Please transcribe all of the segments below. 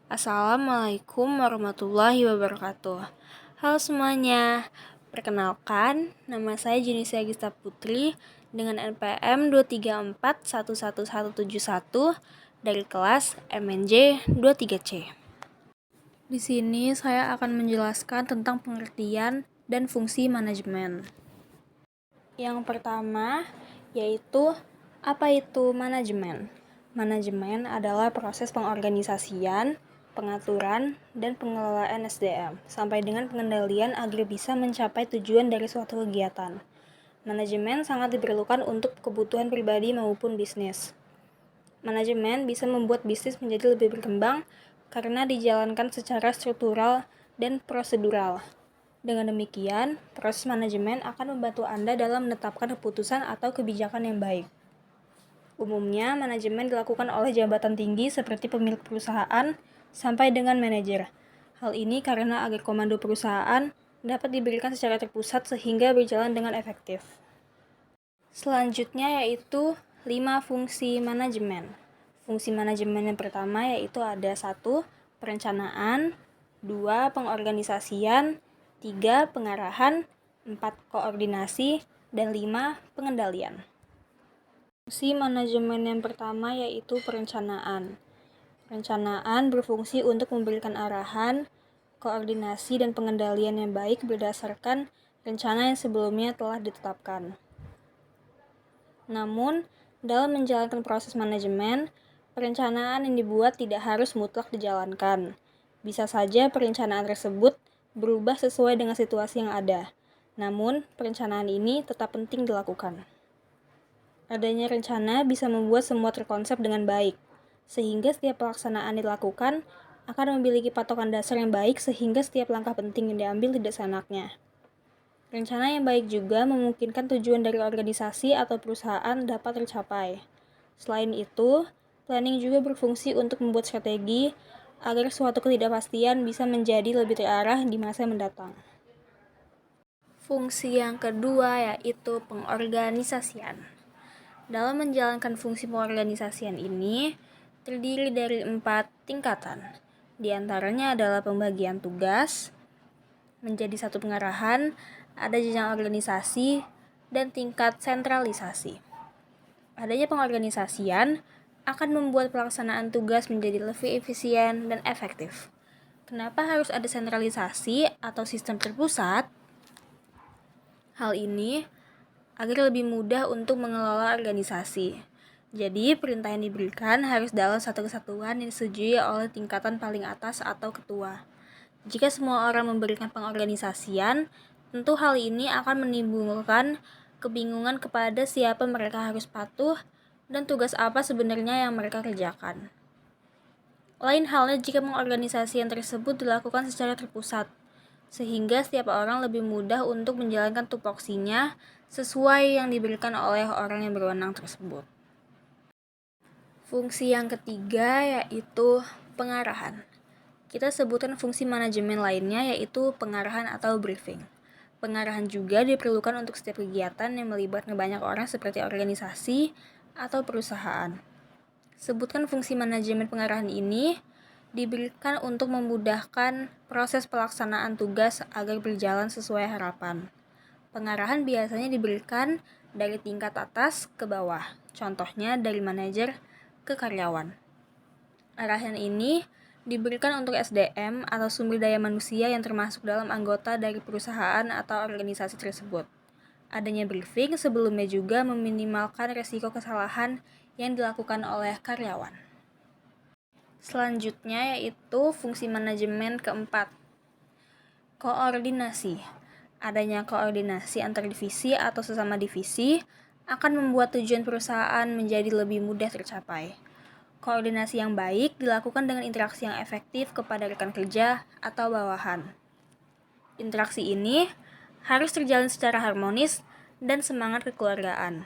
Assalamualaikum warahmatullahi wabarakatuh. Halo semuanya, perkenalkan nama saya Junisia Gista Putri dengan NPM 234111171 dari kelas MNJ 23C. Di sini saya akan menjelaskan tentang pengertian dan fungsi manajemen. Yang pertama yaitu apa itu manajemen? Manajemen adalah proses pengorganisasian, pengaturan, dan pengelolaan SDM sampai dengan pengendalian agar bisa mencapai tujuan dari suatu kegiatan. Manajemen sangat diperlukan untuk kebutuhan pribadi maupun bisnis. Manajemen bisa membuat bisnis menjadi lebih berkembang karena dijalankan secara struktural dan prosedural. Dengan demikian, proses manajemen akan membantu Anda dalam menetapkan keputusan atau kebijakan yang baik. Umumnya, manajemen dilakukan oleh jabatan tinggi seperti pemilik perusahaan sampai dengan manajer. Hal ini karena agar komando perusahaan dapat diberikan secara terpusat sehingga berjalan dengan efektif. Selanjutnya yaitu 5 fungsi manajemen. Fungsi manajemen yang pertama yaitu ada 1. Perencanaan, 2. Pengorganisasian, 3. Pengarahan, 4. Koordinasi, dan 5. Pengendalian. Fungsi manajemen yang pertama yaitu perencanaan. Perencanaan berfungsi untuk memberikan arahan, koordinasi, dan pengendalian yang baik berdasarkan rencana yang sebelumnya telah ditetapkan. Namun, dalam menjalankan proses manajemen, perencanaan yang dibuat tidak harus mutlak dijalankan. Bisa saja perencanaan tersebut berubah sesuai dengan situasi yang ada. Namun, perencanaan ini tetap penting dilakukan. Adanya rencana bisa membuat semua terkonsep dengan baik, sehingga setiap pelaksanaan dilakukan akan memiliki patokan dasar yang baik sehingga setiap langkah penting yang diambil tidak seenaknya. Rencana yang baik juga memungkinkan tujuan dari organisasi atau perusahaan dapat tercapai. Selain itu, planning juga berfungsi untuk membuat strategi agar suatu ketidakpastian bisa menjadi lebih terarah di masa mendatang. Fungsi yang kedua yaitu pengorganisasian. Dalam menjalankan fungsi pengorganisasian ini, terdiri dari 4 tingkatan. Di antaranya adalah pembagian tugas, menjadi satu pengarahan, ada jenjang organisasi, dan tingkat sentralisasi. Adanya pengorganisasian akan membuat pelaksanaan tugas menjadi lebih efisien dan efektif. Kenapa harus ada sentralisasi atau sistem terpusat? Hal ini agar lebih mudah untuk mengelola organisasi. Jadi, perintah yang diberikan harus dalam satu kesatuan yang disetujui oleh tingkatan paling atas atau ketua. Jika semua orang memberikan pengorganisasian, tentu hal ini akan menimbulkan kebingungan kepada siapa mereka harus patuh dan tugas apa sebenarnya yang mereka kerjakan. Lain halnya jika pengorganisasian tersebut dilakukan secara terpusat, sehingga setiap orang lebih mudah untuk menjalankan tupoksinya sesuai yang diberikan oleh orang yang berwenang tersebut. Fungsi yang ketiga yaitu pengarahan. Kita sebutkan fungsi manajemen lainnya yaitu pengarahan atau briefing. Pengarahan juga diperlukan untuk setiap kegiatan yang melibatkan banyak orang seperti organisasi atau perusahaan. Sebutkan fungsi manajemen pengarahan ini diberikan untuk memudahkan proses pelaksanaan tugas agar berjalan sesuai harapan. Pengarahan biasanya diberikan dari tingkat atas ke bawah, contohnya dari manajer ke karyawan. Arahan ini diberikan untuk SDM atau sumber daya manusia yang termasuk dalam anggota dari perusahaan atau organisasi tersebut. Adanya briefing sebelumnya juga meminimalkan risiko kesalahan yang dilakukan oleh karyawan. Selanjutnya yaitu fungsi manajemen keempat, koordinasi. Adanya koordinasi antar divisi atau sesama divisi akan membuat tujuan perusahaan menjadi lebih mudah tercapai. Koordinasi yang baik dilakukan dengan interaksi yang efektif kepada rekan kerja atau bawahan. Interaksi ini harus terjalin secara harmonis dan semangat kekeluargaan.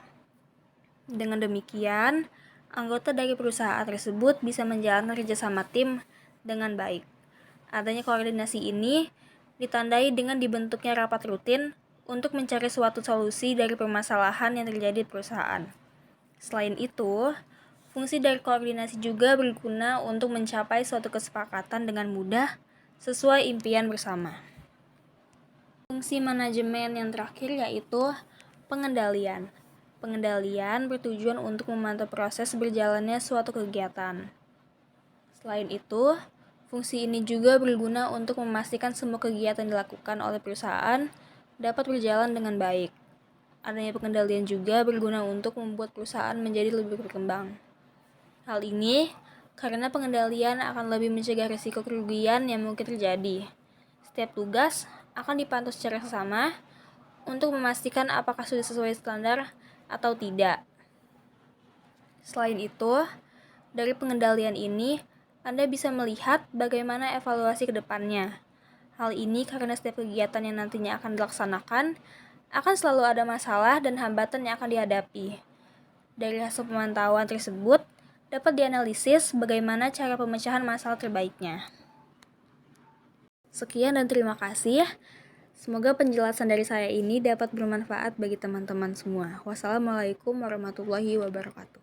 Dengan demikian, anggota dari perusahaan tersebut bisa menjalankan kerjasama tim dengan baik. Adanya koordinasi ini ditandai dengan dibentuknya rapat rutin untuk mencari suatu solusi dari permasalahan yang terjadi di perusahaan. Selain itu, Fungsi dari koordinasi juga berguna untuk mencapai suatu kesepakatan dengan mudah sesuai impian bersama. Fungsi manajemen yang terakhir yaitu pengendalian. Pengendalian bertujuan untuk memantau proses berjalannya suatu kegiatan. Selain itu, fungsi ini juga berguna untuk memastikan semua kegiatan dilakukan oleh perusahaan dapat berjalan dengan baik. Adanya pengendalian juga berguna untuk membuat perusahaan menjadi lebih berkembang. Hal ini karena pengendalian akan lebih mencegah risiko kerugian yang mungkin terjadi. Setiap tugas akan dipantau secara sesama untuk memastikan apakah sudah sesuai standar atau tidak. Selain itu, dari pengendalian ini, Anda bisa melihat bagaimana evaluasi ke depannya. Hal ini karena setiap kegiatan yang nantinya akan dilaksanakan akan selalu ada masalah dan hambatan yang akan dihadapi. Dari hasil pemantauan tersebut, dapat dianalisis bagaimana cara pemecahan masalah terbaiknya. Sekian dan terima kasih. Semoga penjelasan dari saya ini dapat bermanfaat bagi teman-teman semua. Wassalamualaikum warahmatullahi wabarakatuh.